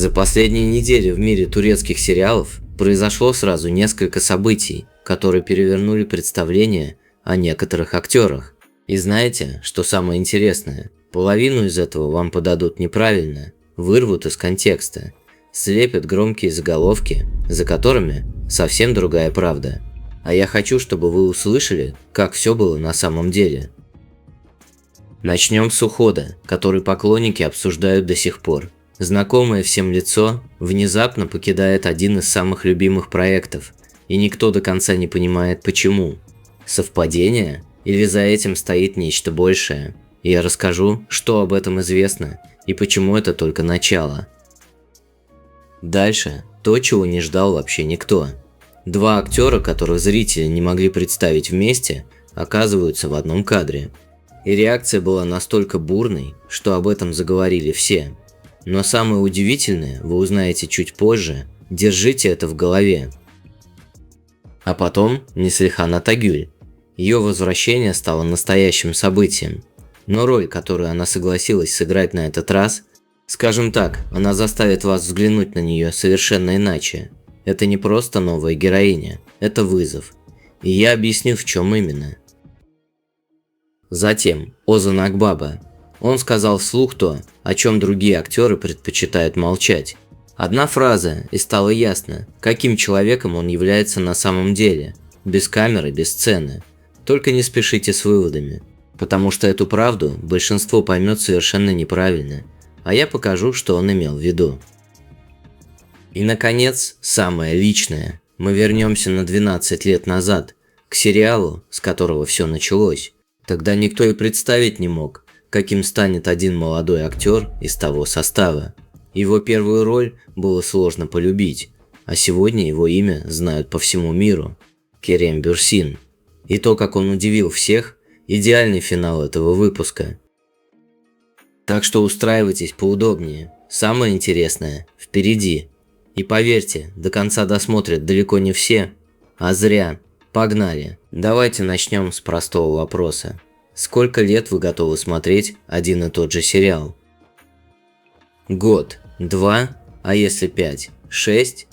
За последние недели в мире турецких сериалов произошло сразу несколько событий, которые перевернули представление о некоторых актерах. И знаете, что самое интересное? Половину из этого вам подадут неправильно, вырвут из контекста, слепят громкие заголовки, за которыми совсем другая правда. А я хочу, чтобы вы услышали, как все было на самом деле. Начнем с ухода, который поклонники обсуждают до сих пор. Знакомое всем лицо внезапно покидает один из самых любимых проектов, и никто до конца не понимает почему. Совпадение? Или за этим стоит нечто большее? И я расскажу, что об этом известно и почему это только начало. Дальше то, чего не ждал вообще никто. Два актера, которых зрители не могли представить вместе, оказываются в одном кадре. И реакция была настолько бурной, что об этом заговорили все. Но самое удивительное вы узнаете чуть позже, держите это в голове. А потом Неслихан Атагюль. Ее возвращение стало настоящим событием. Но роль, которую она согласилась сыграть на этот раз, скажем так, она заставит вас взглянуть на нее совершенно иначе. Это не просто новая героиня, это вызов. И я объясню, в чем именно. Затем Озан Акбаба. Он сказал вслух то, о чем другие актеры предпочитают молчать. Одна фраза, и стало ясно, каким человеком он является на самом деле. Без камеры, без сцены. Только не спешите с выводами. Потому что эту правду большинство поймет совершенно неправильно. А я покажу, что он имел в виду. И наконец, самое личное. Мы вернемся на 12 лет назад, к сериалу, с которого все началось. Тогда никто и представить не мог, каким станет один молодой актер из того состава. Его первую роль было сложно полюбить, а сегодня его имя знают по всему миру. Керем Бюрсин. И то, как он удивил всех, идеальный финал этого выпуска. Так что устраивайтесь поудобнее. Самое интересное впереди. И поверьте, до конца досмотрят далеко не все, а зря. Погнали. Давайте начнем с простого вопроса. Сколько лет вы готовы смотреть один и тот же сериал? Год, 2, а если 5, 6?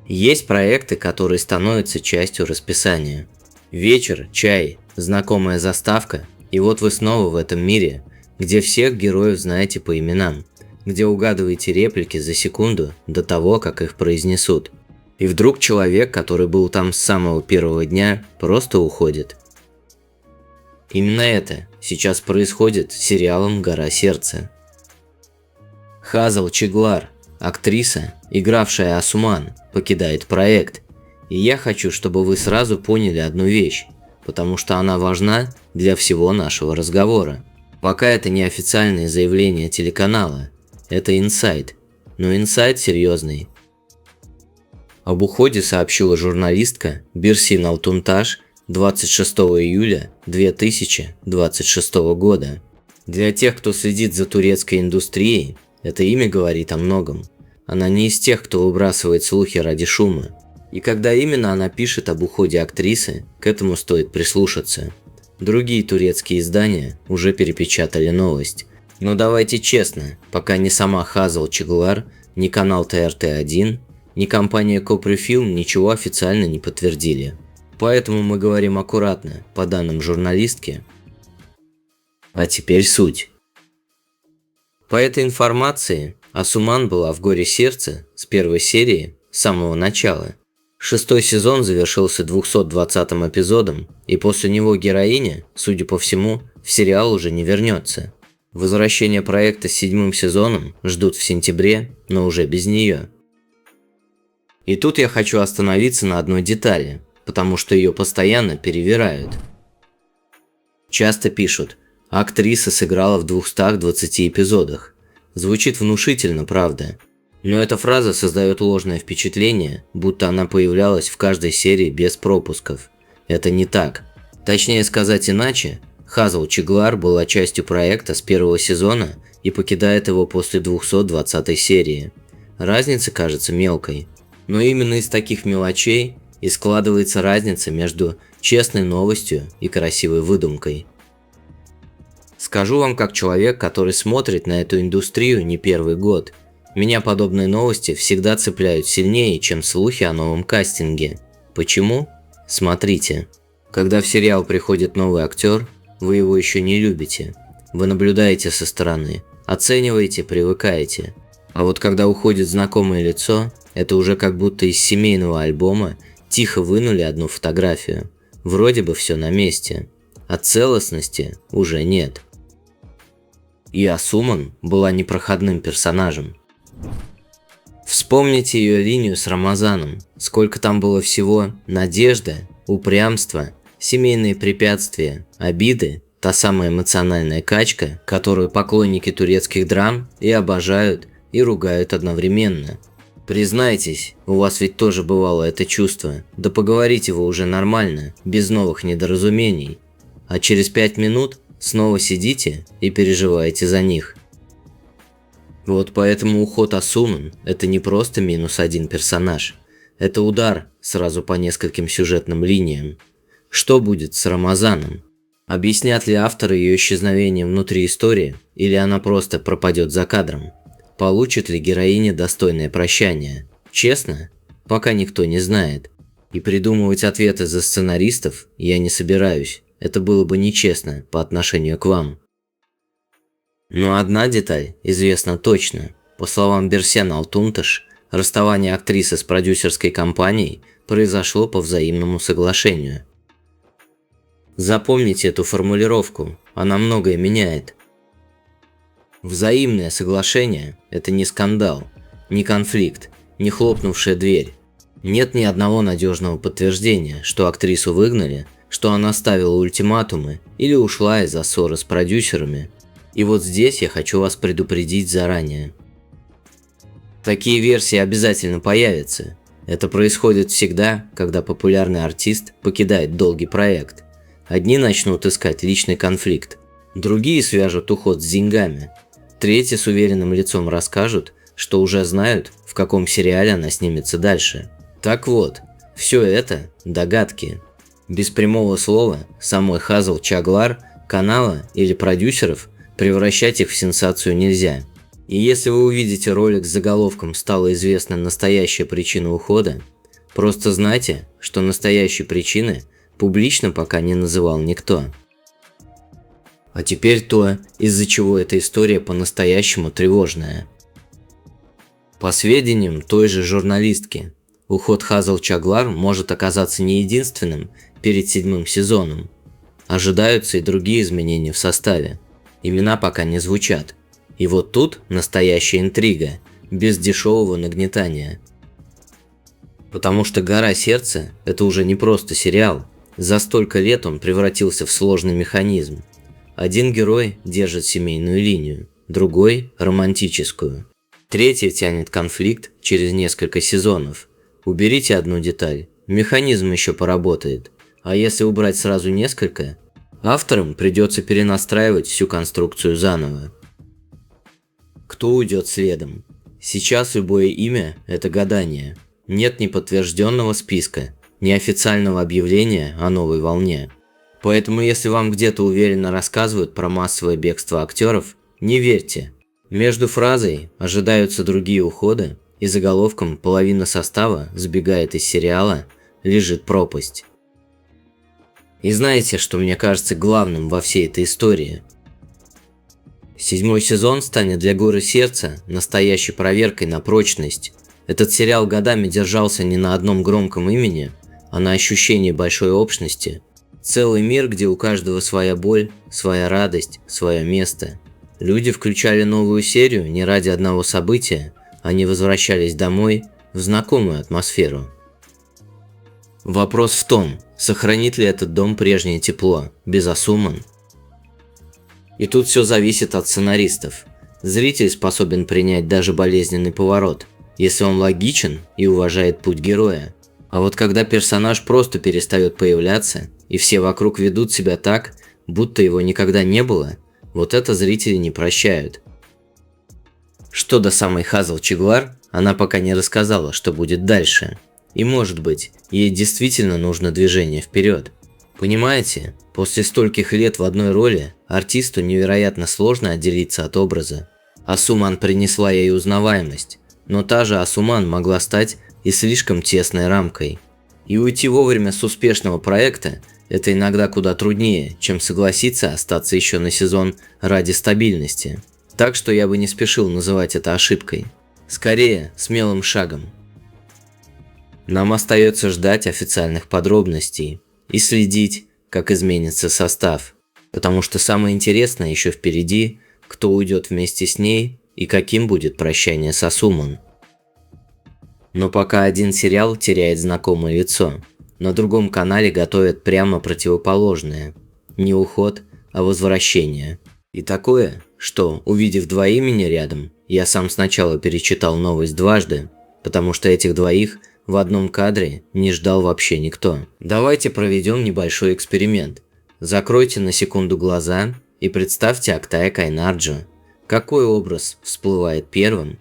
Есть проекты, которые становятся частью расписания. Вечер, чай, знакомая заставка, и вот вы снова в этом мире, где всех героев знаете по именам, где угадываете реплики за секунду до того, как их произнесут. И вдруг человек, который был там с самого первого дня, просто уходит. Именно это сейчас происходит с сериалом «Гора сердца». Хазал Чиглар, актриса, игравшая Асуман, покидает проект. И я хочу, чтобы вы сразу поняли одну вещь, потому что она важна для всего нашего разговора. Пока это не официальное заявление телеканала, это инсайд, но инсайд серьезный. Об уходе сообщила журналистка Бирсин Алтунташ 26 июля 2026 года. Для тех, кто следит за турецкой индустрией, это имя говорит о многом. Она не из тех, кто выбрасывает слухи ради шума. И когда именно она пишет об уходе актрисы, к этому стоит прислушаться. Другие турецкие издания уже перепечатали новость. Но давайте честно, пока ни сама Хазал Чиглар, ни канал ТРТ-1, ни компания Коприфилм ничего официально не подтвердили. Поэтому мы говорим аккуратно, по данным журналистки. А теперь суть. По этой информации, Асуман была в «Горе сердца» с первой серии с самого начала. 6-й сезон завершился 220-м эпизодом, и после него героиня, судя по всему, в сериал уже не вернется. Возвращение проекта с 7-м сезоном ждут в сентябре, но уже без нее. И тут я хочу остановиться на одной детали, потому что ее постоянно перевирают. Часто пишут, актриса сыграла в 220 эпизодах. Звучит внушительно, правда. Но эта фраза создает ложное впечатление, будто она появлялась в каждой серии без пропусков. Это не так. Точнее сказать иначе, Хазал Чиглар была частью проекта с первого сезона и покидает его после 220 серии. Разница кажется мелкой. Но именно из таких мелочей и складывается разница между честной новостью и красивой выдумкой. Скажу вам как человек, который смотрит на эту индустрию не первый год. Меня подобные новости всегда цепляют сильнее, чем слухи о новом кастинге. Почему? Смотрите. Когда в сериал приходит новый актер, вы его еще не любите. Вы наблюдаете со стороны, оцениваете, привыкаете. А вот когда уходит знакомое лицо, это уже как будто из семейного альбома тихо вынули одну фотографию. Вроде бы все на месте, а целостности уже нет. И Асуман была непроходным персонажем. Вспомните ее линию с Рамазаном. Сколько там было всего: надежда, упрямство, семейные препятствия, обиды, та самая эмоциональная качка, которую поклонники турецких драм и обожают, и ругают одновременно. Признайтесь, у вас ведь тоже бывало это чувство. Да поговорите вы уже нормально, без новых недоразумений. А через 5 минут снова сидите и переживаете за них. Вот поэтому уход Асуман – это не просто -1 персонаж. Это удар сразу по нескольким сюжетным линиям. Что будет с Рамазаном? Объяснят ли авторы ее исчезновение внутри истории, или она просто пропадет за кадром? Получит ли героиня достойное прощание? Честно, пока никто не знает. И придумывать ответы за сценаристов я не собираюсь. Это было бы нечестно по отношению к вам. Но одна деталь известна точно. По словам Берсен Алтунташ, расставание актрисы с продюсерской компанией произошло по взаимному соглашению. Запомните эту формулировку, она многое меняет. Взаимное соглашение – это не скандал, не конфликт, не хлопнувшая дверь. Нет ни одного надежного подтверждения, что актрису выгнали, что она ставила ультиматумы или ушла из-за ссоры с продюсерами. И вот здесь я хочу вас предупредить заранее. Такие версии обязательно появятся. Это происходит всегда, когда популярный артист покидает долгий проект. Одни начнут искать личный конфликт, другие свяжут уход с деньгами, третьи с уверенным лицом расскажут, что уже знают, в каком сериале она снимется дальше. Так вот, все это догадки. Без прямого слова самой Хазал Чаглар, канала или продюсеров превращать их в сенсацию нельзя. И если вы увидите ролик с заголовком «Стала известна настоящая причина ухода», просто знайте, что настоящей причины публично пока не называл никто. А теперь то, из-за чего эта история по-настоящему тревожная. По сведениям той же журналистки, уход Хазал Чаглар может оказаться не единственным перед 7-м сезоном. Ожидаются и другие изменения в составе. Имена пока не звучат. И вот тут настоящая интрига, без дешевого нагнетания. Потому что «Гора сердца» – это уже не просто сериал. За столько лет он превратился в сложный механизм. Один герой держит семейную линию, другой – романтическую. Третий тянет конфликт через несколько сезонов. Уберите одну деталь, механизм еще поработает. А если убрать сразу несколько, авторам придется перенастраивать всю конструкцию заново. Кто уйдет следом? Сейчас любое имя – это гадание. Нет ни подтвержденного списка, ни официального объявления о новой волне. Поэтому если вам где-то уверенно рассказывают про массовое бегство актеров, не верьте. Между фразой «ожидаются другие уходы» и заголовком «половина состава сбегает из сериала» лежит пропасть. И знаете, что мне кажется главным во всей этой истории? 7-й сезон станет для «Горы сердца» настоящей проверкой на прочность. Этот сериал годами держался не на одном громком имени, а на ощущении большой общности. Целый мир, где у каждого своя боль, своя радость, свое место. Люди включали новую серию не ради одного события, они возвращались домой в знакомую атмосферу. Вопрос в том, сохранит ли этот дом прежнее тепло, без Асуман. И тут все зависит от сценаристов. Зритель способен принять даже болезненный поворот, если он логичен и уважает путь героя. А вот когда персонаж просто перестает появляться, и все вокруг ведут себя так, будто его никогда не было, вот это зрители не прощают. Что до самой Хазал Чаглар, она пока не рассказала, что будет дальше. И может быть, ей действительно нужно движение вперед. Понимаете, после стольких лет в одной роли артисту невероятно сложно отделиться от образа. Асуман принесла ей узнаваемость, но та же Асуман могла стать и слишком тесной рамкой. И уйти вовремя с успешного проекта – это иногда куда труднее, чем согласиться остаться еще на сезон ради стабильности. Так что я бы не спешил называть это ошибкой. Скорее, смелым шагом. Нам остается ждать официальных подробностей и следить, как изменится состав. Потому что самое интересное еще впереди, кто уйдет вместе с ней и каким будет прощание с Асуман. Но пока один сериал теряет знакомое лицо, на другом канале готовят прямо противоположное. Не уход, а возвращение. И такое, что, увидев два имени рядом, я сам сначала перечитал новость дважды, потому что этих двоих в одном кадре не ждал вообще никто. Давайте проведем небольшой эксперимент. Закройте на секунду глаза и представьте Октая Кайнарджу. Какой образ всплывает первым?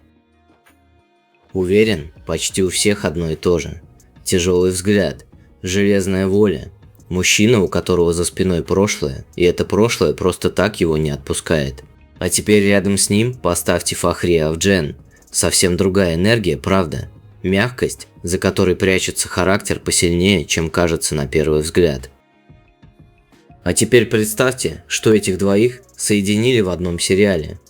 Уверен, почти у всех одно и то же. Тяжелый взгляд, железная воля, мужчина, у которого за спиной прошлое, и это прошлое просто так его не отпускает. А теперь рядом с ним поставьте Фахри Авджен. Совсем другая энергия, правда? Мягкость, за которой прячется характер посильнее, чем кажется на первый взгляд. А теперь представьте, что этих двоих соединили в одном сериале.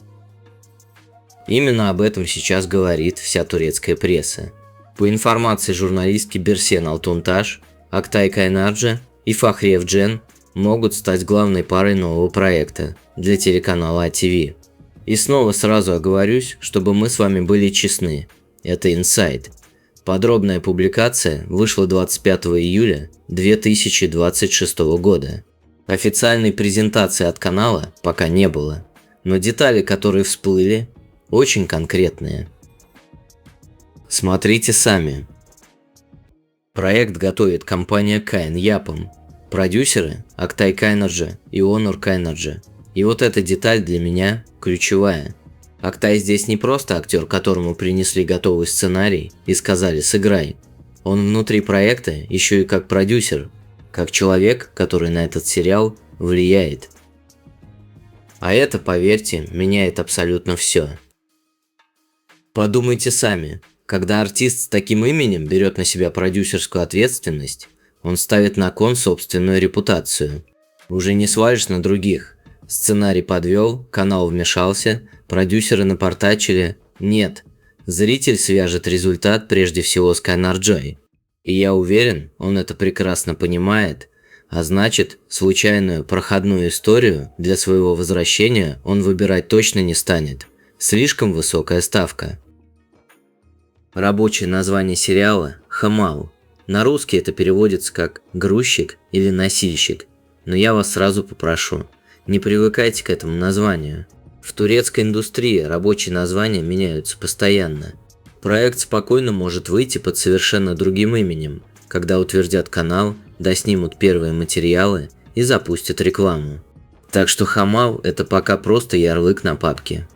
Именно об этом сейчас говорит вся турецкая пресса. По информации журналистки Берсен Алтунташ, Октай Кайнарджа и Фахри Авджен могут стать главной парой нового проекта для телеканала АТВ. И снова сразу оговорюсь, чтобы мы с вами были честны. Это инсайд. Подробная публикация вышла 25 июля 2026 года. Официальной презентации от канала пока не было, но детали, которые всплыли, очень конкретные. Смотрите сами. Проект готовит компания Кайн Япам. Продюсеры – Октай Кайнарджа и Онур Кайнарджа. И вот эта деталь для меня ключевая. Октай здесь не просто актер, которому принесли готовый сценарий и сказали «сыграй». Он внутри проекта еще и как продюсер, как человек, который на этот сериал влияет. А это, поверьте, меняет абсолютно все. Подумайте сами, когда артист с таким именем берет на себя продюсерскую ответственность, он ставит на кон собственную репутацию. Уже не свалишь на других. Сценарий подвел, канал вмешался, продюсеры напортачили. Нет, зритель свяжет результат прежде всего с Кайнарджой. И я уверен, он это прекрасно понимает, а значит, случайную проходную историю для своего возвращения он выбирать точно не станет. Слишком высокая ставка. Рабочее название сериала – «Хамал». На русский это переводится как «грузчик» или «носильщик». Но я вас сразу попрошу, не привыкайте к этому названию. В турецкой индустрии рабочие названия меняются постоянно. Проект спокойно может выйти под совершенно другим именем, когда утвердят канал, доснимут первые материалы и запустят рекламу. Так что «Хамал» – это пока просто ярлык на папке.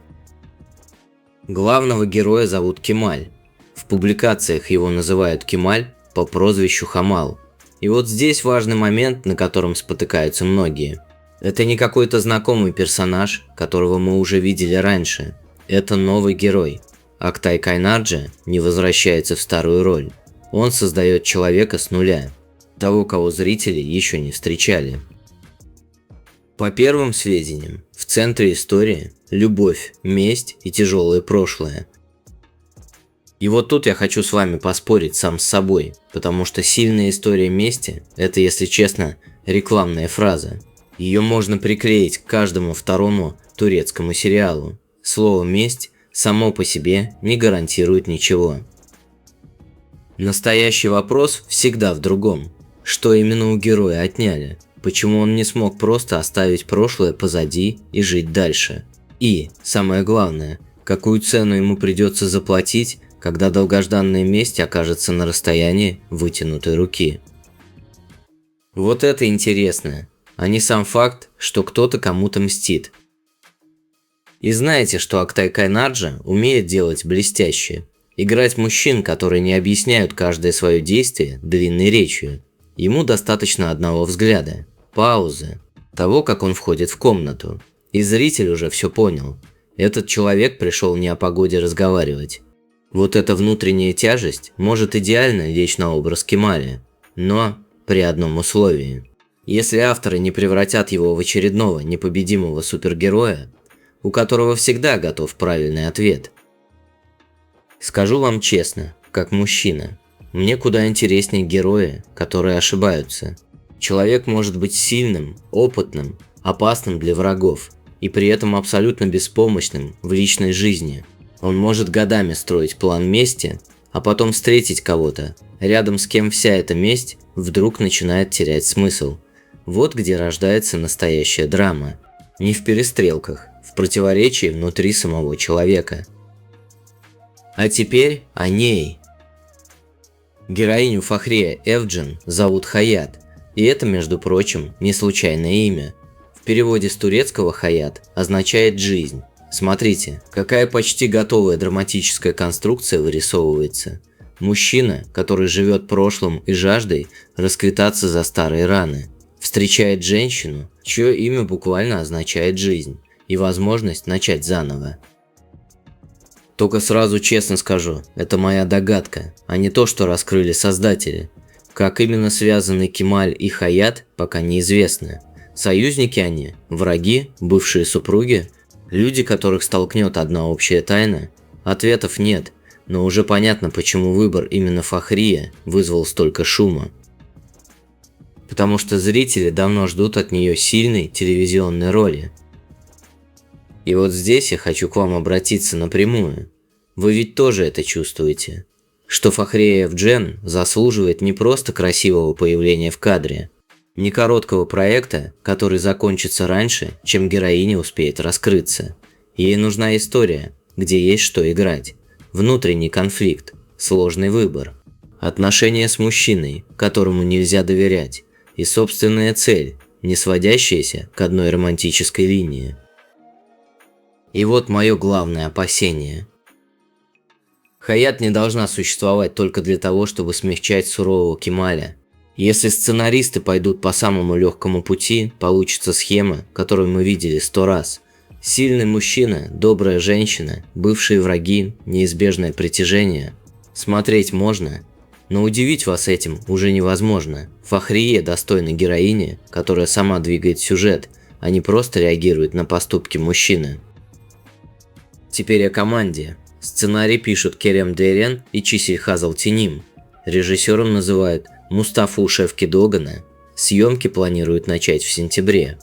Главного героя зовут Кемаль. В публикациях его называют Кемаль по прозвищу Хамал. И вот здесь важный момент, на котором спотыкаются многие. Это не какой-то знакомый персонаж, которого мы уже видели раньше. Это новый герой. Октай Кайнарджа не возвращается в старую роль. Он создает человека с нуля. Того, кого зрители еще не встречали. По первым сведениям, в центре истории – любовь, месть и тяжелое прошлое. И вот тут я хочу с вами поспорить сам с собой, потому что сильная история мести – это, если честно, рекламная фраза. Ее можно приклеить к каждому второму турецкому сериалу. Слово «месть» само по себе не гарантирует ничего. Настоящий вопрос всегда в другом. Что именно у героя отняли? Почему он не смог просто оставить прошлое позади и жить дальше? И, самое главное, какую цену ему придется заплатить, когда долгожданная месть окажется на расстоянии вытянутой руки? Вот это интересно, а не сам факт, что кто-то кому-то мстит. И знаете, что Октай Кайнарджа умеет делать блестяще? Играть мужчин, которые не объясняют каждое свое действие длинной речью. Ему достаточно одного взгляда, паузы, того, как он входит в комнату. И зритель уже все понял. Этот человек пришел не о погоде разговаривать. Вот эта внутренняя тяжесть может идеально лечь на образ Кемаля, но при одном условии. Если авторы не превратят его в очередного непобедимого супергероя, у которого всегда готов правильный ответ. Скажу вам честно, как мужчина, мне куда интереснее герои, которые ошибаются. Человек может быть сильным, опытным, опасным для врагов и при этом абсолютно беспомощным в личной жизни. Он может годами строить план мести, а потом встретить кого-то, рядом с кем вся эта месть вдруг начинает терять смысл. Вот где рождается настоящая драма. Не в перестрелках, в противоречии внутри самого человека. А теперь о ней. Героиню Фахрия Эвджен зовут Хаят, и это, между прочим, не случайное имя. В переводе с турецкого «хаят» означает «жизнь». Смотрите, какая почти готовая драматическая конструкция вырисовывается. Мужчина, который живет прошлым и жаждой расквитаться за старые раны, встречает женщину, чье имя буквально означает «жизнь» и возможность начать заново. Только сразу честно скажу, это моя догадка, а не то, что раскрыли создатели. Как именно связаны Кемаль и Хаят, пока неизвестно. Союзники они, враги, бывшие супруги, люди, которых столкнет одна общая тайна? Ответов нет, но уже понятно, почему выбор именно Фахрия вызвал столько шума. Потому что зрители давно ждут от нее сильной телевизионной роли. И вот здесь я хочу к вам обратиться напрямую. Вы ведь тоже это чувствуете, что Фахрия Эвджен заслуживает не просто красивого появления в кадре, не короткого проекта, который закончится раньше, чем героиня успеет раскрыться. Ей нужна история, где есть что играть, внутренний конфликт, сложный выбор, отношения с мужчиной, которому нельзя доверять, и собственная цель, не сводящаяся к одной романтической линии. И вот мое главное опасение. Хаят не должна существовать только для того, чтобы смягчать сурового Кемаля. Если сценаристы пойдут по самому легкому пути, получится схема, которую мы видели 100 раз. Сильный мужчина, добрая женщина, бывшие враги, неизбежное притяжение. Смотреть можно, но удивить вас этим уже невозможно. Фахрия достойна героини, которая сама двигает сюжет, а не просто реагирует на поступки мужчины. Теперь о команде. Сценарий пишут Керем Дерен и Чисель Хазалтиним. Режиссером называют Мустафу Шевкидогана. Съемки планируют начать в сентябре.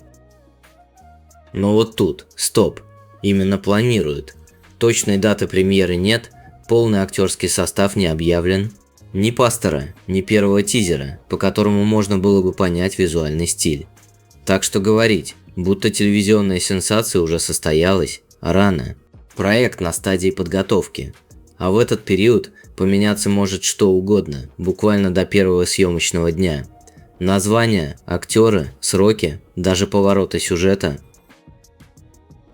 Но вот тут, стоп, именно планируют. Точной даты премьеры нет, полный актерский состав не объявлен. Ни постера, ни первого тизера, по которому можно было бы понять визуальный стиль. Так что говорить, будто телевизионная сенсация уже состоялась, рано. Проект на стадии подготовки, а в этот период поменяться может что угодно, буквально до первого съемочного дня. Названия, актеры, сроки, даже повороты сюжета.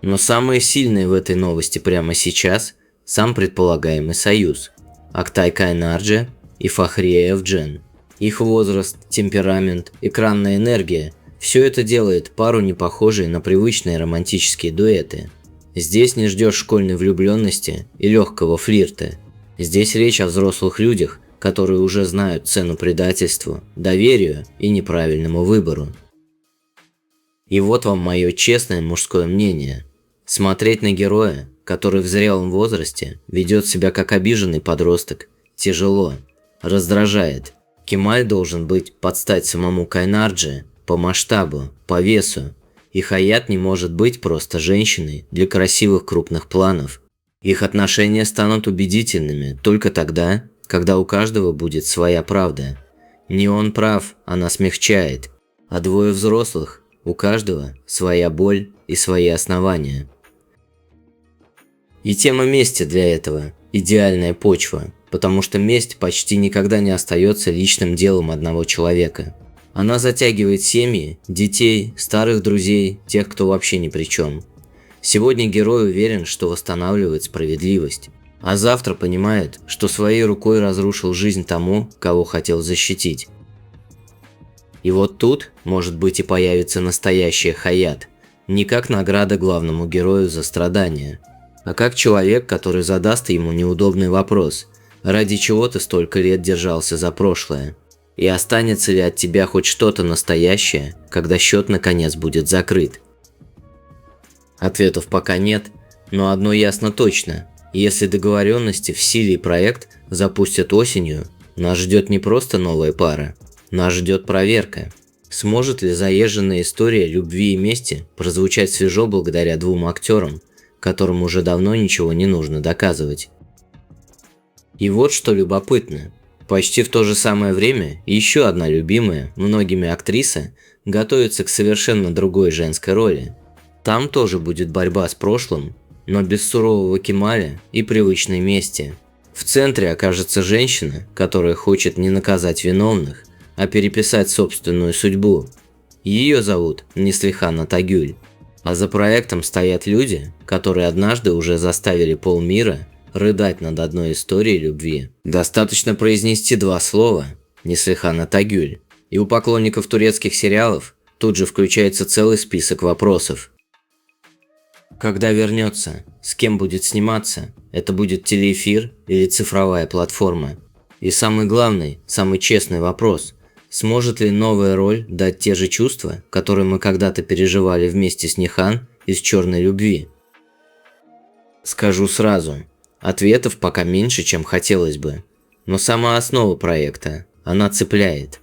Но самые сильные в этой новости прямо сейчас – сам предполагаемый союз – Актай Кайнарджи и Фахрия Эвджен. Их возраст, темперамент, экранная энергия – все это делает пару непохожей на привычные романтические дуэты. Здесь не ждешь школьной влюбленности и легкого флирта. Здесь речь о взрослых людях, которые уже знают цену предательству, доверию и неправильному выбору. И вот вам мое честное мужское мнение. Смотреть на героя, который в зрелом возрасте ведет себя как обиженный подросток, тяжело, раздражает. Кемаль должен быть под стать самому Кайнарджи по масштабу, по весу. И Хаят не может быть просто женщиной для красивых крупных планов. Их отношения станут убедительными только тогда, когда у каждого будет своя правда. Не он прав, она смягчает, а двое взрослых, у каждого своя боль и свои основания. И тема мести для этого – идеальная почва, потому что месть почти никогда не остается личным делом одного человека. Она затягивает семьи, детей, старых друзей, тех, кто вообще ни при чем. Сегодня герой уверен, что восстанавливает справедливость, а завтра понимает, что своей рукой разрушил жизнь тому, кого хотел защитить. И вот тут, может быть, и появится настоящая Хаят, не как награда главному герою за страдания, а как человек, который задаст ему неудобный вопрос: ради чего ты столько лет держался за прошлое? И останется ли от тебя хоть что-то настоящее, когда счет наконец будет закрыт? Ответов пока нет, но одно ясно точно: если договоренности в силе и проект запустят осенью, нас ждет не просто новая пара, нас ждет проверка. Сможет ли заезженная история любви и мести прозвучать свежо благодаря двум актерам, которым уже давно ничего не нужно доказывать? И вот что любопытно. Почти в то же самое время еще одна любимая многими актриса готовится к совершенно другой женской роли. Там тоже будет борьба с прошлым, но без сурового Кемаля и привычной мести. В центре окажется женщина, которая хочет не наказать виновных, а переписать собственную судьбу. Ее зовут Неслихан Атагюль. А за проектом стоят люди, которые однажды уже заставили полмира рыдать над одной историей любви. Достаточно произнести два слова «Неслихан Атагюль», и у поклонников турецких сериалов тут же включается целый список вопросов. Когда вернется, с кем будет сниматься, это будет телеэфир или цифровая платформа? И самый главный, самый честный вопрос: сможет ли новая роль дать те же чувства, которые мы когда-то переживали вместе с Нихан из «Черной любви»? Скажу сразу, ответов пока меньше, чем хотелось бы, но сама основа проекта, она цепляет.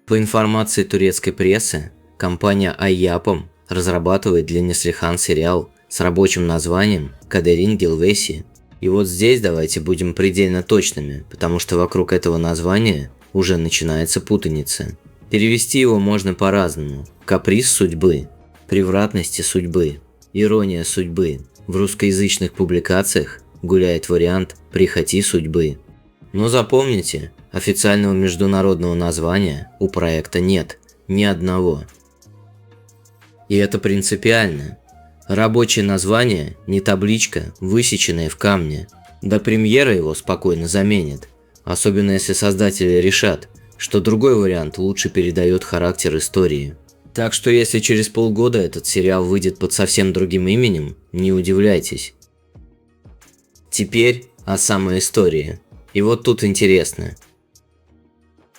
По информации турецкой прессы, компания Айяпом разрабатывает для Неслихан сериал с рабочим названием «Кадерин Гилвеси». И вот здесь давайте будем предельно точными, потому что вокруг этого названия уже начинается путаница. Перевести его можно по-разному: каприз судьбы, превратности судьбы, ирония судьбы. В русскоязычных публикациях гуляет вариант прихоти судьбы. Но запомните, официального международного названия у проекта нет, ни одного. И это принципиально. Рабочее название не табличка, высеченная в камне. До премьеры его спокойно заменят, особенно если создатели решат, что другой вариант лучше передает характер истории. Так что если через полгода этот сериал выйдет под совсем другим именем, не удивляйтесь. Теперь о самой истории. И вот тут интересно.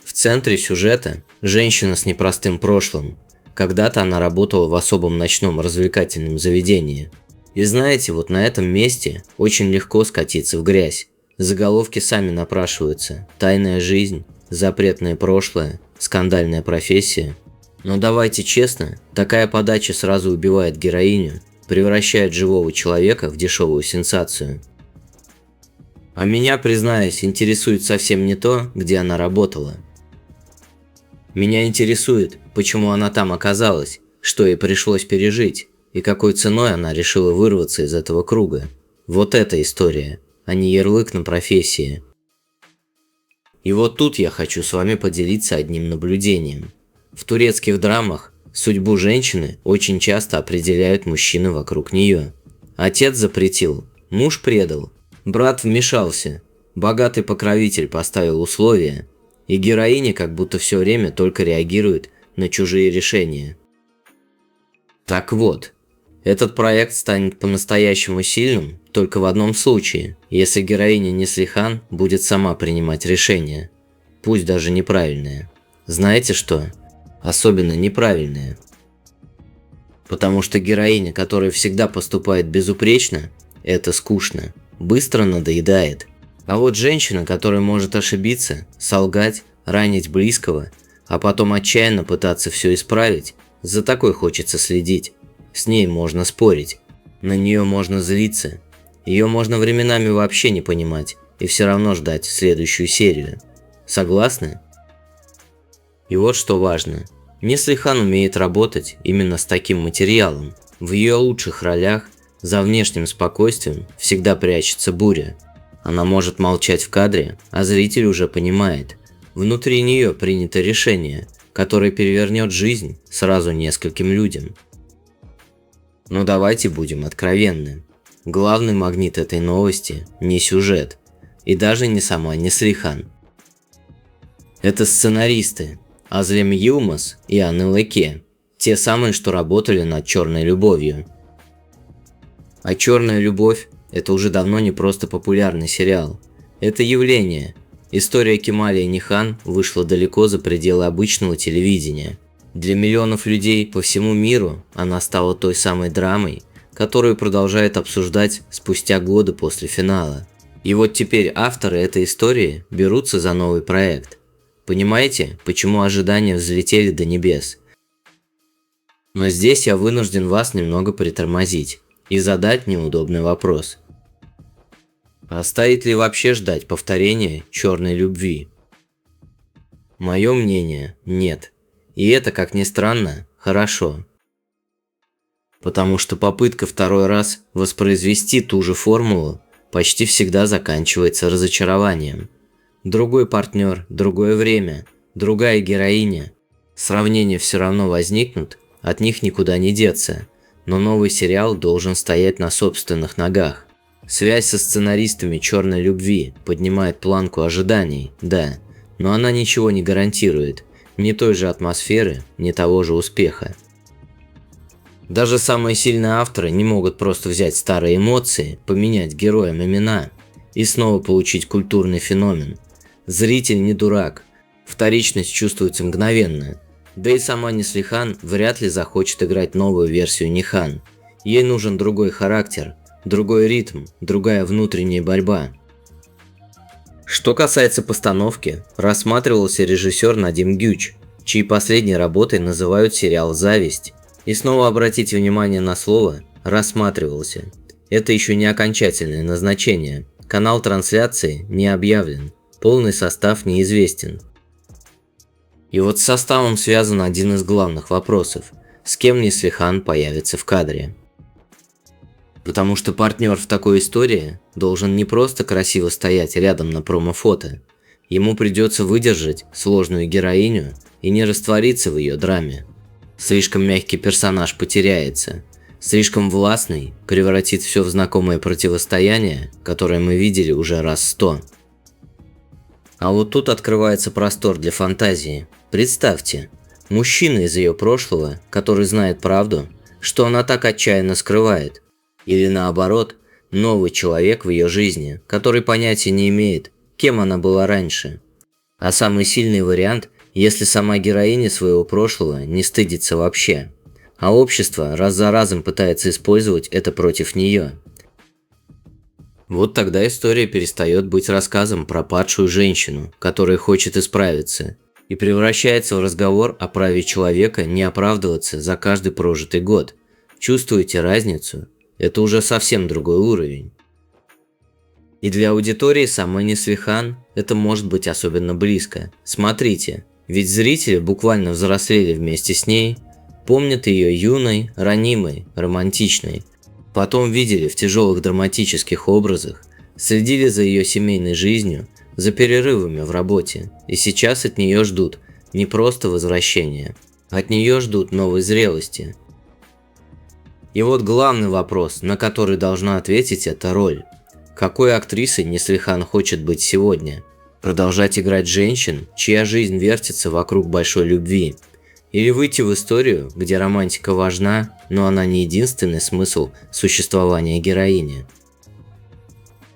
В центре сюжета женщина с непростым прошлым. Когда-то она работала в особом ночном развлекательном заведении. И знаете, вот на этом месте очень легко скатиться в грязь. Заголовки сами напрашиваются: тайная жизнь, запретное прошлое, скандальная профессия. Но давайте честно, такая подача сразу убивает героиню, превращает живого человека в дешевую сенсацию. А меня, признаюсь, интересует совсем не то, где она работала. Меня интересует, почему она там оказалась, что ей пришлось пережить, и какой ценой она решила вырваться из этого круга. Вот эта история, а не ярлык на профессии. И вот тут я хочу с вами поделиться одним наблюдением. В турецких драмах судьбу женщины очень часто определяют мужчины вокруг нее. Отец запретил, муж предал, брат вмешался, богатый покровитель поставил условия, и героиня как будто все время только реагирует на чужие решения. Так вот, этот проект станет по-настоящему сильным только в одном случае: если героиня Неслихан будет сама принимать решения, пусть даже неправильные. Знаете что? Особенно неправильные. Потому что героиня, которая всегда поступает безупречно, это скучно, быстро надоедает. А вот женщина, которая может ошибиться, солгать, ранить близкого, а потом отчаянно пытаться все исправить, за такой хочется следить. С ней можно спорить, на нее можно злиться, ее можно временами вообще не понимать и все равно ждать следующую серию. Согласны? И вот что важно. Неслихан умеет работать именно с таким материалом. В ее лучших ролях за внешним спокойствием всегда прячется буря. Она может молчать в кадре, а зритель уже понимает: внутри нее принято решение, которое перевернет жизнь сразу нескольким людям. Но давайте будем откровенны. Главный магнит этой новости не сюжет, и даже не сама Неслихан. Это сценаристы Азлем Йылмаз и Анна Леке. Те самые, что работали над «Черной любовью». А «Черная любовь» – это уже давно не просто популярный сериал. Это явление. История Кемали и Нихан вышла далеко за пределы обычного телевидения. Для миллионов людей по всему миру она стала той самой драмой, которую продолжают обсуждать спустя годы после финала. И вот теперь авторы этой истории берутся за новый проект. Понимаете, почему ожидания взлетели до небес? Но здесь я вынужден вас немного притормозить и задать неудобный вопрос. А стоит ли вообще ждать повторения «Черной любви»? Мое мнение – нет. И это, как ни странно, хорошо. Потому что попытка второй раз воспроизвести ту же формулу почти всегда заканчивается разочарованием. Другой партнер, другое время, другая героиня. Сравнения все равно возникнут, от них никуда не деться, но новый сериал должен стоять на собственных ногах. Связь со сценаристами «Черной любви» поднимает планку ожиданий, да, но она ничего не гарантирует, ни той же атмосферы, ни того же успеха. Даже самые сильные авторы не могут просто взять старые эмоции, поменять героям имена и снова получить культурный феномен. Зритель не дурак, вторичность чувствуется мгновенно, да и сама Неслихан вряд ли захочет играть новую версию Нихан. Ей нужен другой характер, другой ритм, другая внутренняя борьба. Что касается постановки, рассматривался режиссер Надим Гюч, чьей последней работой называют сериал «Зависть». И снова обратите внимание на слово «рассматривался». Это еще не окончательное назначение. Канал трансляции не объявлен, полный состав неизвестен. И вот с составом связан один из главных вопросов – с кем Неслихан появится в кадре. Потому что партнер в такой истории должен не просто красиво стоять рядом на промо-фото. Ему придется выдержать сложную героиню и не раствориться в ее драме. Слишком мягкий персонаж потеряется, слишком властный превратит все в знакомое противостояние, которое мы видели уже раз 100. А вот тут открывается простор для фантазии. Представьте, мужчина из ее прошлого, который знает правду, что она так отчаянно скрывает. Или наоборот, новый человек в ее жизни, который понятия не имеет, кем она была раньше. А самый сильный вариант, если сама героиня своего прошлого не стыдится вообще, а общество раз за разом пытается использовать это против нее. Вот тогда история перестает быть рассказом про падшую женщину, которая хочет исправиться, и превращается в разговор о праве человека не оправдываться за каждый прожитый год. Чувствуете разницу? Это уже совсем другой уровень. И для аудитории самой Неслихан это может быть особенно близко. Смотрите, ведь зрители буквально взрослели вместе с ней, помнят ее юной, ранимой, романтичной. Потом видели в тяжелых драматических образах, следили за ее семейной жизнью, за перерывами в работе, и сейчас от нее ждут не просто возвращения, от нее ждут новой зрелости. И вот главный вопрос, на который должна ответить эта роль. Какой актрисой Неслихан хочет быть сегодня? Продолжать играть женщин, чья жизнь вертится вокруг большой любви? Или выйти в историю, где романтика важна, но она не единственный смысл существования героини?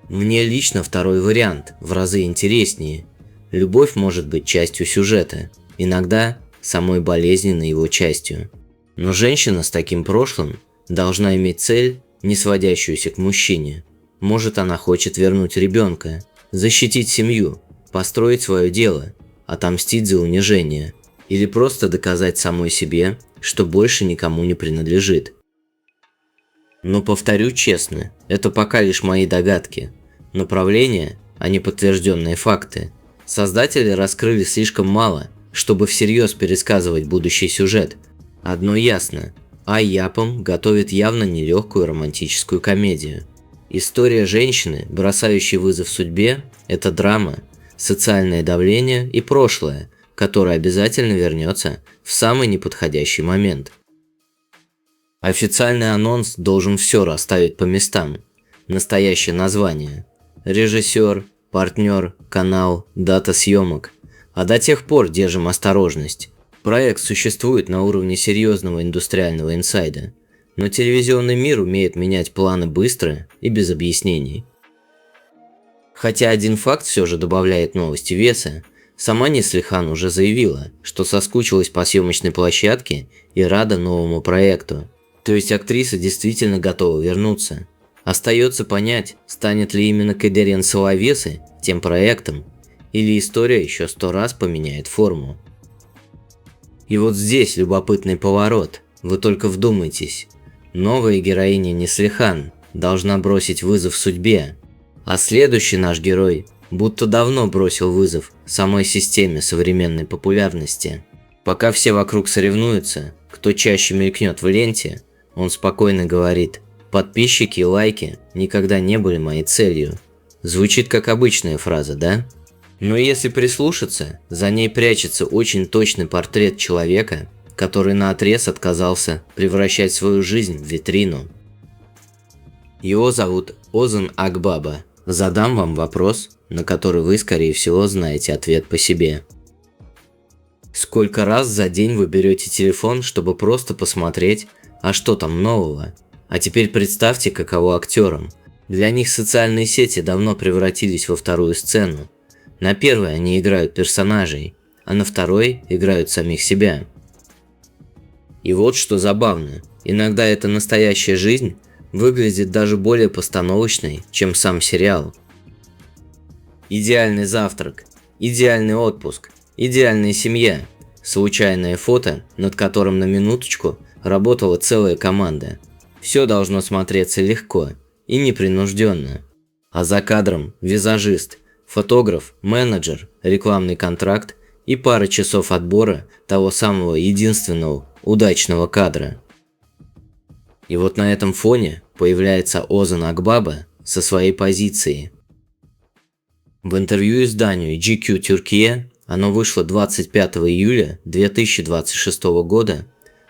Мне лично второй вариант в разы интереснее. Любовь может быть частью сюжета, иногда самой болезненной его частью. Но женщина с таким прошлым должна иметь цель, не сводящуюся к мужчине. Может, она хочет вернуть ребенка, защитить семью, построить свое дело, отомстить за унижение. Или просто доказать самой себе, что больше никому не принадлежит. Но повторю честно, это пока лишь мои догадки. Направления, а не подтвержденные факты. Создатели раскрыли слишком мало, чтобы всерьез пересказывать будущий сюжет. Одно ясно. Ай Япом готовит явно нелегкую романтическую комедию. История женщины, бросающей вызов судьбе, это драма, социальное давление и прошлое, которое обязательно вернется в самый неподходящий момент. Официальный анонс должен все расставить по местам. Настоящее название, режиссер, партнер, канал, дата съемок. А до тех пор держим осторожность. Проект существует на уровне серьезного индустриального инсайда, но телевизионный мир умеет менять планы быстро и без объяснений. Хотя один факт все же добавляет новости веса, сама Неслихан уже заявила, что соскучилась по съемочной площадке и рада новому проекту. То есть актриса действительно готова вернуться. Остается понять, станет ли именно Кайдерен Соловесы тем проектом, или история еще 100 раз поменяет форму. И вот здесь любопытный поворот, вы только вдумайтесь. Новая героиня Неслихан должна бросить вызов судьбе, а следующий наш герой будто давно бросил вызов самой системе современной популярности. Пока все вокруг соревнуются, кто чаще мелькнет в ленте, он спокойно говорит: подписчики и лайки никогда не были моей целью. Звучит как обычная фраза, да? Но если прислушаться, за ней прячется очень точный портрет человека, который наотрез отказался превращать свою жизнь в витрину. Его зовут Озан Акбаба. Задам вам вопрос, на который вы, скорее всего, знаете ответ по себе. Сколько раз за день вы берете телефон, чтобы просто посмотреть, а что там нового? А теперь представьте, каково актерам. Для них социальные сети давно превратились во вторую сцену. На первой они играют персонажей, а на второй играют самих себя. И вот что забавно, иногда эта настоящая жизнь выглядит даже более постановочной, чем сам сериал. Идеальный завтрак, идеальный отпуск, идеальная семья, случайное фото, над которым на минуточку работала целая команда. Все должно смотреться легко и непринужденно. А за кадром визажист, фотограф, менеджер, рекламный контракт и пара часов отбора того самого единственного удачного кадра. И вот на этом фоне появляется Озан Акбаба со своей позицией. В интервью изданию GQ Türkiye, оно вышло 25 июля 2026 года,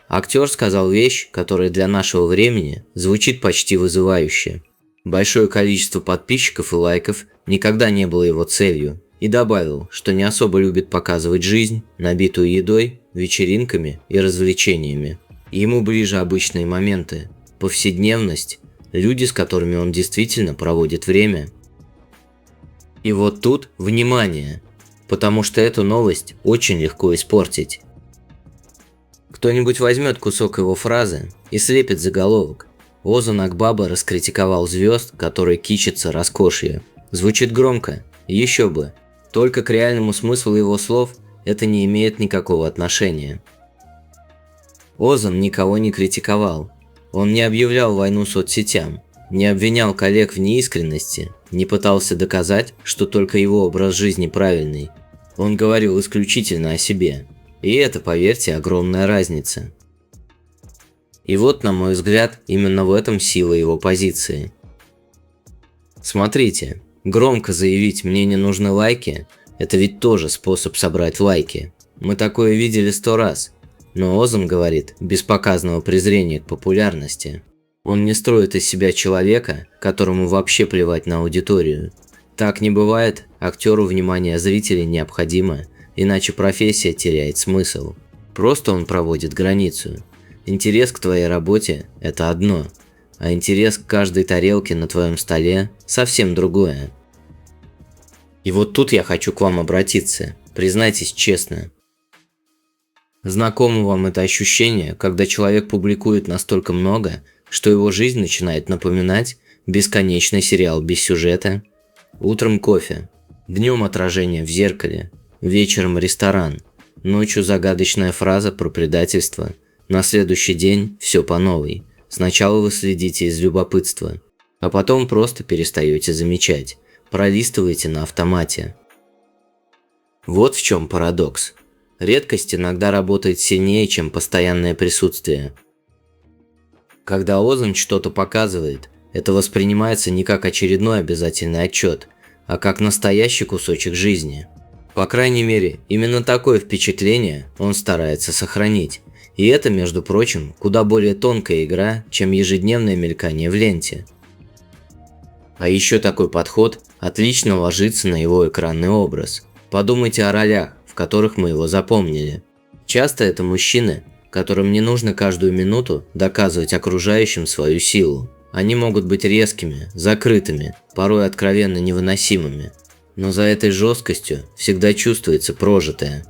актер сказал вещь, которая для нашего времени звучит почти вызывающе. Большое количество подписчиков и лайков никогда не было его целью, и добавил, что не особо любит показывать жизнь, набитую едой, вечеринками и развлечениями. Ему ближе обычные моменты, повседневность, люди, с которыми он действительно проводит время. И вот тут внимание, потому что эту новость очень легко испортить. Кто-нибудь возьмет кусок его фразы и слепит заголовок: Озан Акбаба раскритиковал звезд, которые кичатся роскошью. Звучит громко, еще бы, только к реальному смыслу его слов это не имеет никакого отношения. Озан никого не критиковал, он не объявлял войну соцсетям, не обвинял коллег в неискренности, не пытался доказать, что только его образ жизни правильный. Он говорил исключительно о себе. И это, поверьте, огромная разница. И вот, на мой взгляд, именно в этом сила его позиции. Смотрите, громко заявить «мне не нужны лайки» – это ведь тоже способ собрать лайки. Мы такое видели 100 раз. Но Озан говорит без показного презрения к популярности. Он не строит из себя человека, которому вообще плевать на аудиторию. Так не бывает, актеру внимание зрителей необходимо, иначе профессия теряет смысл. Просто он проводит границу. Интерес к твоей работе – это одно, а интерес к каждой тарелке на твоем столе – совсем другое. И вот тут я хочу к вам обратиться, признайтесь честно. Знакомо вам это ощущение, когда человек публикует настолько много, что его жизнь начинает напоминать бесконечный сериал без сюжета? Утром кофе, днем отражение в зеркале, вечером ресторан, ночью загадочная фраза про предательство, на следующий день все по новой. Сначала вы следите из любопытства, а потом просто перестаете замечать, пролистываете на автомате. Вот в чем парадокс. Редкость иногда работает сильнее, чем постоянное присутствие. Когда Озан что-то показывает, это воспринимается не как очередной обязательный отчет, а как настоящий кусочек жизни. По крайней мере, именно такое впечатление он старается сохранить. И это, между прочим, куда более тонкая игра, чем ежедневное мелькание в ленте. А еще такой подход отлично ложится на его экранный образ. Подумайте о ролях, в которых мы его запомнили. Часто это мужчины, которым не нужно каждую минуту доказывать окружающим свою силу. Они могут быть резкими, закрытыми, порой откровенно невыносимыми. Но за этой жесткостью всегда чувствуется прожитое.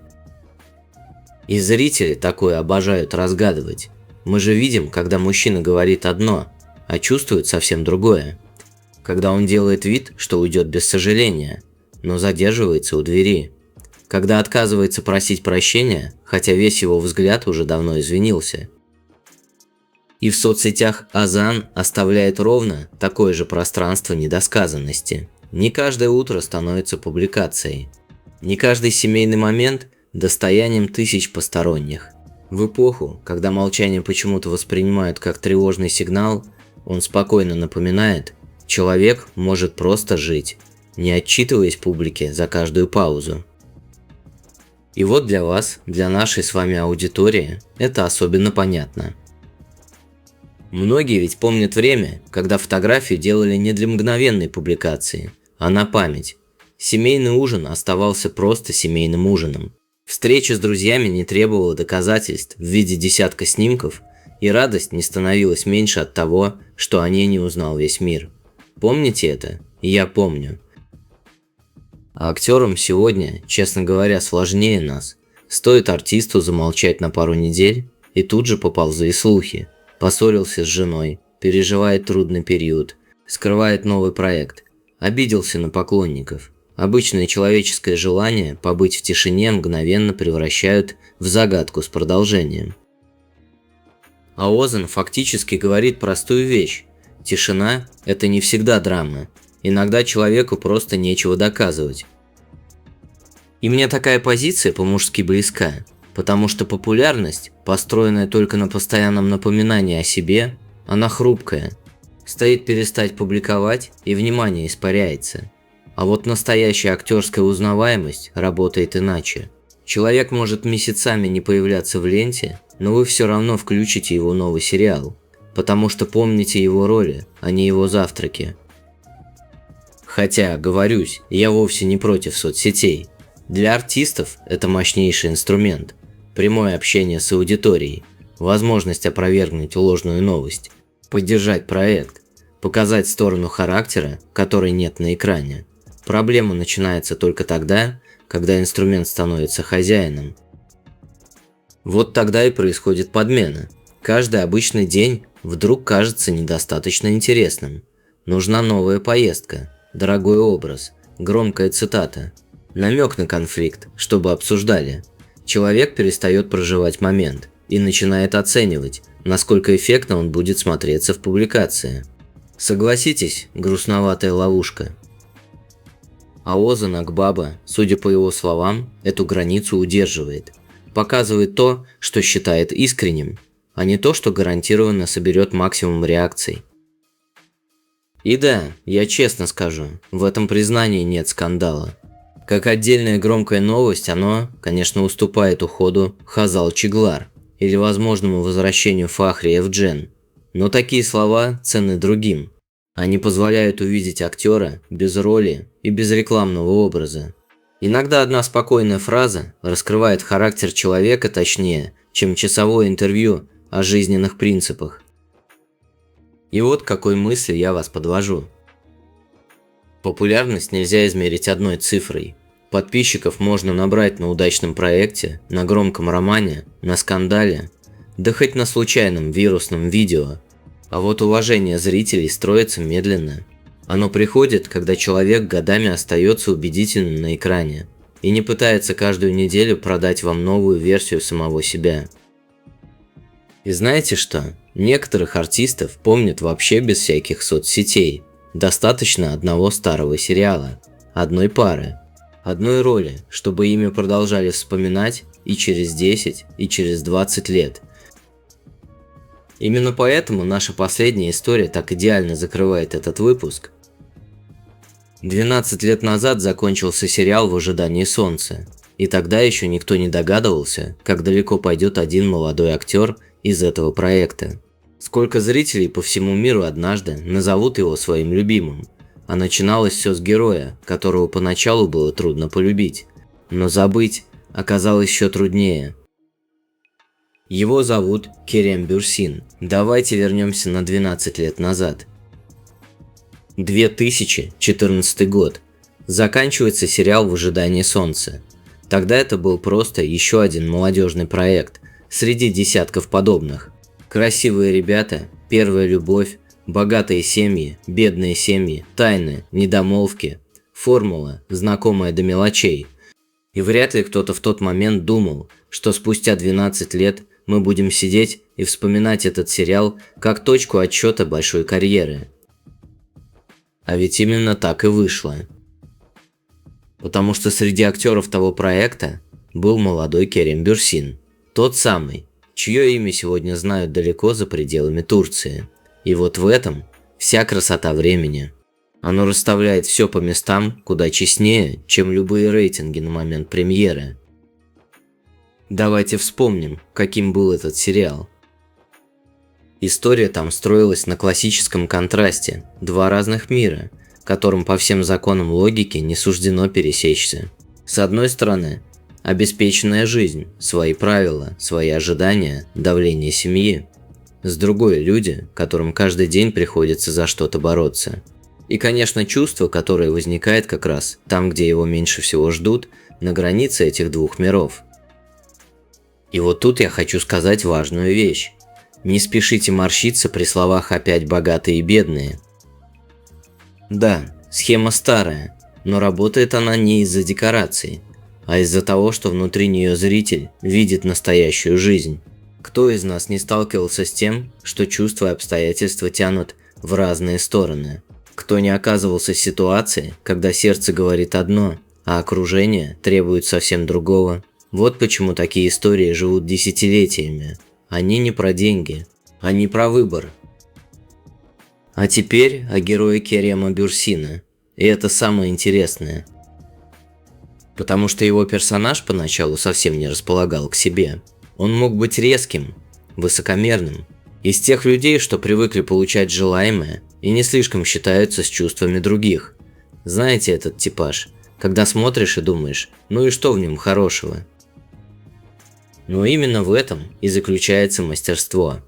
И зрители такое обожают разгадывать. Мы же видим, когда мужчина говорит одно, а чувствует совсем другое. Когда он делает вид, что уйдет без сожаления, но задерживается у двери. Когда отказывается просить прощения, хотя весь его взгляд уже давно извинился. И в соцсетях Озан оставляет ровно такое же пространство недосказанности. Не каждое утро становится публикацией. Не каждый семейный момент – достоянием тысяч посторонних. В эпоху, когда молчание почему-то воспринимают как тревожный сигнал, он спокойно напоминает, человек может просто жить, не отчитываясь публике за каждую паузу. И вот для вас, для нашей с вами аудитории, это особенно понятно. Многие ведь помнят время, когда фотографию делали не для мгновенной публикации, а на память. Семейный ужин оставался просто семейным ужином. Встреча с друзьями не требовала доказательств в виде десятка снимков, и радость не становилась меньше от того, что о ней не узнал весь мир. Помните это? Я помню. А актерам сегодня, честно говоря, сложнее нас. Стоит артисту замолчать на пару недель, и тут же поползли слухи. Поссорился с женой, переживает трудный период, скрывает новый проект, обиделся на поклонников. Обычное человеческое желание побыть в тишине мгновенно превращают в загадку с продолжением. А Озан фактически говорит простую вещь. Тишина – это не всегда драма. Иногда человеку просто нечего доказывать. И мне такая позиция по-мужски близка, потому что популярность, построенная только на постоянном напоминании о себе, она хрупкая. Стоит перестать публиковать, и внимание испаряется. А вот настоящая актерская узнаваемость работает иначе. Человек может месяцами не появляться в ленте, но вы все равно включите его новый сериал, потому что помните его роли, а не его завтраки. Хотя, говорюсь, я вовсе не против соцсетей. Для артистов это мощнейший инструмент. Прямое общение с аудиторией, возможность опровергнуть ложную новость, поддержать проект, показать сторону характера, которой нет на экране. Проблема начинается только тогда, когда инструмент становится хозяином. Вот тогда и происходит подмена. Каждый обычный день вдруг кажется недостаточно интересным. Нужна новая поездка, дорогой образ, громкая цитата, намек на конфликт, чтобы обсуждали. Человек перестает проживать момент и начинает оценивать, насколько эффектно он будет смотреться в публикации. Согласитесь, грустноватая ловушка. А Озан Акбаба, судя по его словам, эту границу удерживает. Показывает то, что считает искренним, а не то, что гарантированно соберет максимум реакций. И да, я честно скажу, в этом признании нет скандала. Как отдельная громкая новость, оно, конечно, уступает уходу Хазал Чиглар или возможному возвращению Фахри Эвджен. Но такие слова ценны другим. Они позволяют увидеть актера без роли и без рекламного образа. Иногда одна спокойная фраза раскрывает характер человека точнее, чем часовое интервью о жизненных принципах. И вот к какой мысли я вас подвожу. Популярность нельзя измерить одной цифрой. Подписчиков можно набрать на удачном проекте, на громком романе, на скандале, да хоть на случайном вирусном видео. А вот уважение зрителей строится медленно. Оно приходит, когда человек годами остается убедительным на экране и не пытается каждую неделю продать вам новую версию самого себя. И знаете что? Некоторых артистов помнят вообще без всяких соцсетей. Достаточно одного старого сериала, одной пары, одной роли, чтобы ими продолжали вспоминать и через 10, и через 20 лет. Именно поэтому наша последняя история так идеально закрывает этот выпуск. 12 лет назад закончился сериал «В ожидании солнца», и тогда еще никто не догадывался, как далеко пойдет один молодой актер из этого проекта. Сколько зрителей по всему миру однажды назовут его своим любимым. А начиналось все с героя, которого поначалу было трудно полюбить, но забыть оказалось еще труднее. Его зовут Керем Бюрсин. Давайте вернемся на 12 лет назад. 2014 год. Заканчивается сериал «В ожидании солнца». Тогда это был просто еще один молодежный проект среди десятков подобных. Красивые ребята, первая любовь, богатые семьи, бедные семьи, тайны, недомолвки, формула, знакомая до мелочей. И вряд ли кто-то в тот момент думал, что спустя 12 лет мы будем сидеть и вспоминать этот сериал как точку отсчета большой карьеры. А ведь именно так и вышло. Потому что среди актеров того проекта был молодой Керем Бюрсин. Тот самый, чье имя сегодня знают далеко за пределами Турции. И вот в этом вся красота времени. Оно расставляет все по местам куда честнее, чем любые рейтинги на момент премьеры. Давайте вспомним, каким был этот сериал. История там строилась на классическом контрасте, два разных мира, которым по всем законам логики не суждено пересечься. С одной стороны, обеспеченная жизнь, свои правила, свои ожидания, давление семьи. С другой – люди, которым каждый день приходится за что-то бороться. И, конечно, чувство, которое возникает как раз там, где его меньше всего ждут, на границе этих двух миров. И вот тут я хочу сказать важную вещь. Не спешите морщиться при словах «опять богатые и бедные». Да, схема старая, но работает она не из-за декораций, а из-за того, что внутри нее зритель видит настоящую жизнь. Кто из нас не сталкивался с тем, что чувства и обстоятельства тянут в разные стороны? Кто не оказывался в ситуации, когда сердце говорит одно, а окружение требует совсем другого? Вот почему такие истории живут десятилетиями. Они не про деньги, они про выбор. А теперь о герое Керема Бюрсина. И это самое интересное. Потому что его персонаж поначалу совсем не располагал к себе. Он мог быть резким, высокомерным. Из тех людей, что привыкли получать желаемое и не слишком считаются с чувствами других. Знаете этот типаж, когда смотришь и думаешь, ну и что в нем хорошего? Но именно в этом и заключается мастерство.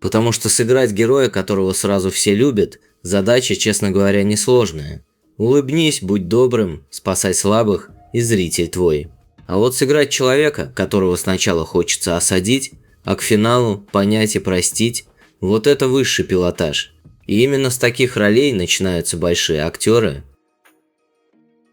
Потому что сыграть героя, которого сразу все любят, задача, честно говоря, несложная. Улыбнись, будь добрым, спасай слабых, и зритель твой. А вот сыграть человека, которого сначала хочется осадить, а к финалу понять и простить, вот это высший пилотаж. И именно с таких ролей начинаются большие актеры.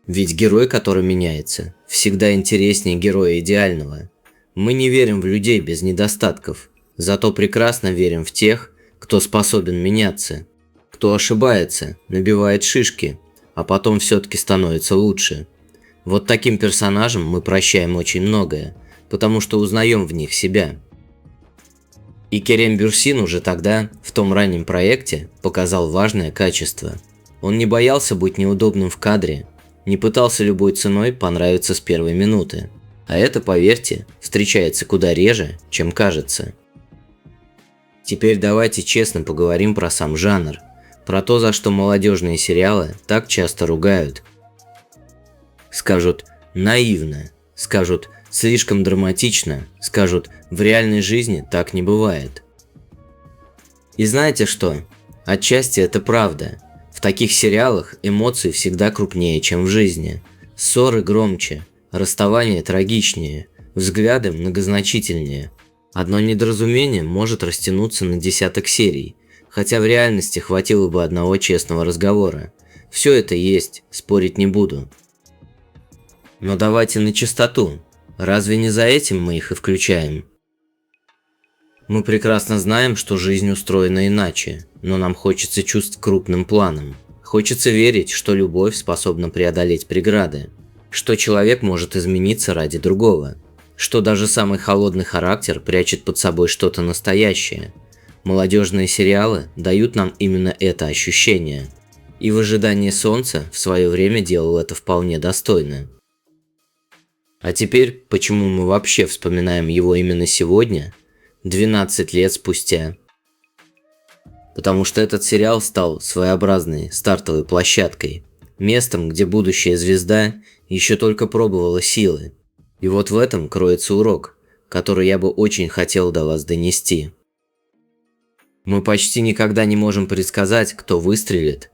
Ведь герой, который меняется, всегда интереснее героя идеального. Мы не верим в людей без недостатков, зато прекрасно верим в тех, кто способен меняться, кто ошибается, набивает шишки, а потом все-таки становится лучше. Вот таким персонажам мы прощаем очень многое, потому что узнаем в них себя. И Керем Бюрсин уже тогда, в том раннем проекте, показал важное качество. Он не боялся быть неудобным в кадре, не пытался любой ценой понравиться с первой минуты. А это, поверьте, встречается куда реже, чем кажется. Теперь давайте честно поговорим про сам жанр, про то, за что молодежные сериалы так часто ругают. Скажут наивно, скажут слишком драматично, скажут в реальной жизни так не бывает. И знаете что? Отчасти это правда. В таких сериалах эмоции всегда крупнее, чем в жизни. Ссоры громче, расставания трагичнее, взгляды многозначительнее. Одно недоразумение может растянуться на десяток серий, хотя в реальности хватило бы одного честного разговора. Все это есть, спорить не буду. Но давайте на чистоту. Разве не за этим мы их и включаем? Мы прекрасно знаем, что жизнь устроена иначе, но нам хочется чувств крупным планом. Хочется верить, что любовь способна преодолеть преграды, что человек может измениться ради другого, что даже самый холодный характер прячет под собой что-то настоящее. Молодежные сериалы дают нам именно это ощущение. И «В ожидании солнца» в свое время делал это вполне достойно. А теперь, почему мы вообще вспоминаем его именно сегодня, 12 лет спустя? Потому что этот сериал стал своеобразной стартовой площадкой, местом, где будущая звезда еще только пробовала силы. И вот в этом кроется урок, который я бы очень хотел до вас донести. Мы почти никогда не можем предсказать, кто выстрелит.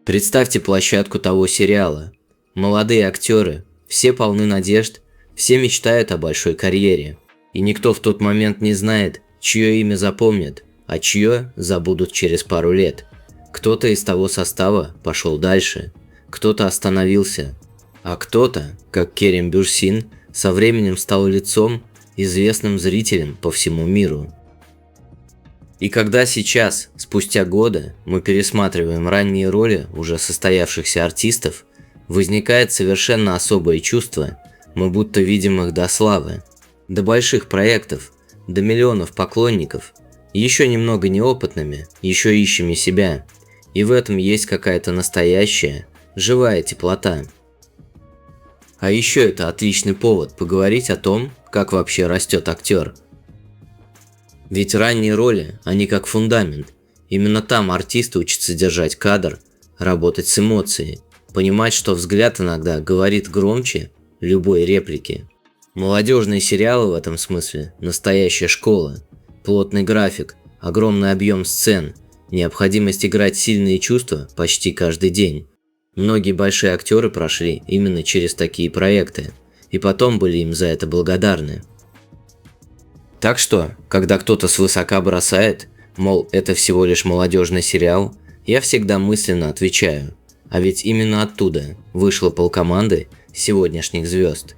Представьте площадку того сериала. Молодые актеры, все полны надежд, все мечтают о большой карьере. И никто в тот момент не знает, чье имя запомнят, а чье забудут через пару лет. Кто-то из того состава пошел дальше, кто-то остановился, а кто-то, как Керем Бюрсин, со временем стал лицом, известным зрителям по всему миру. И когда сейчас, спустя годы, мы пересматриваем ранние роли уже состоявшихся артистов, возникает совершенно особое чувство, мы будто видим их до славы, до больших проектов, до миллионов поклонников, еще немного неопытными, еще ищущими себя, и в этом есть какая-то настоящая, живая теплота. А еще это отличный повод поговорить о том, как вообще растет актер. Ведь ранние роли, они как фундамент. Именно там артист учится держать кадр, работать с эмоцией, понимать, что взгляд иногда говорит громче любой реплики. Молодежные сериалы в этом смысле – настоящая школа. Плотный график, огромный объем сцен, необходимость играть сильные чувства почти каждый день. Многие большие актеры прошли именно через такие проекты, и потом были им за это благодарны. Так что, когда кто-то свысока бросает, мол, это всего лишь молодежный сериал, я всегда мысленно отвечаю, а ведь именно оттуда вышло полкоманды сегодняшних звезд.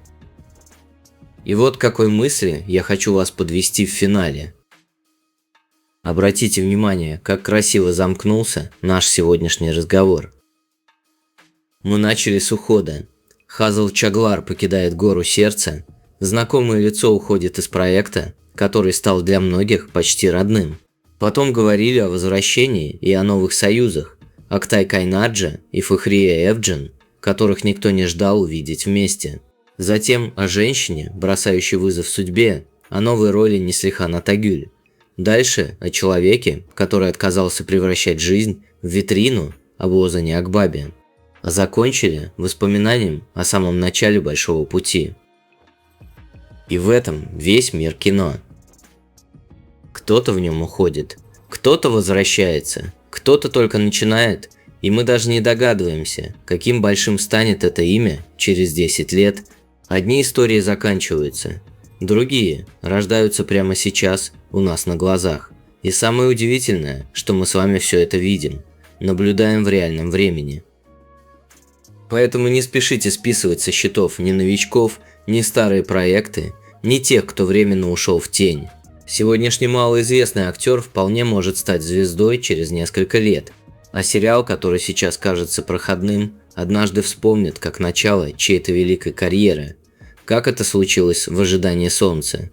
И вот к какой мысли я хочу вас подвести в финале. Обратите внимание, как красиво замкнулся наш сегодняшний разговор. Мы начали с ухода. Хазал Чаглар покидает гору сердца, знакомое лицо уходит из проекта, который стал для многих почти родным. Потом говорили о возвращении и о новых союзах, Актай Кайнаджа и Фахрия Эвджин, которых никто не ждал увидеть вместе. Затем о женщине, бросающей вызов судьбе, о новой роли Неслихан Атагюль. Дальше о человеке, который отказался превращать жизнь в витрину об Озане Акбабе. А закончили воспоминанием о самом начале большого пути. И в этом весь мир кино. Кто-то в нем уходит, кто-то возвращается, кто-то только начинает, и мы даже не догадываемся, каким большим станет это имя через 10 лет. Одни истории заканчиваются, другие рождаются прямо сейчас у нас на глазах. И самое удивительное, что мы с вами все это видим, наблюдаем в реальном времени. Поэтому не спешите списывать со счетов ни новичков, ни старые проекты, ни тех, кто временно ушел в тень. Сегодняшний малоизвестный актер вполне может стать звездой через несколько лет, а сериал, который сейчас кажется проходным, однажды вспомнит как начало чьей-то великой карьеры, как это случилось в «Ожидании солнца».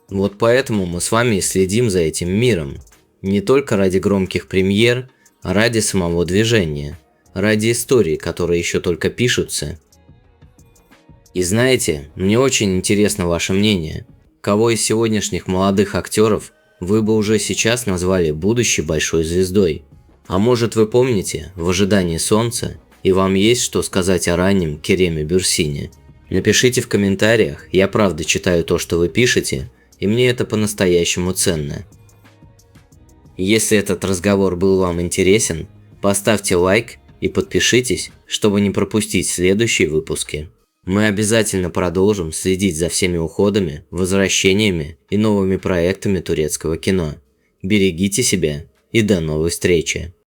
Вот поэтому мы с вами и следим за этим миром, не только ради громких премьер, а ради самого движения, ради историй, которые еще только пишутся. И знаете, мне очень интересно ваше мнение. Кого из сегодняшних молодых актеров вы бы уже сейчас назвали будущей большой звездой? А может, вы помните «В ожидании солнца» и вам есть что сказать о раннем Кереме Бюрсине? Напишите в комментариях, я правда читаю то, что вы пишете, и мне это по-настоящему ценно. Если этот разговор был вам интересен, поставьте лайк и подпишитесь, чтобы не пропустить следующие выпуски. Мы обязательно продолжим следить за всеми уходами, возвращениями и новыми проектами турецкого кино. Берегите себя и до новой встречи!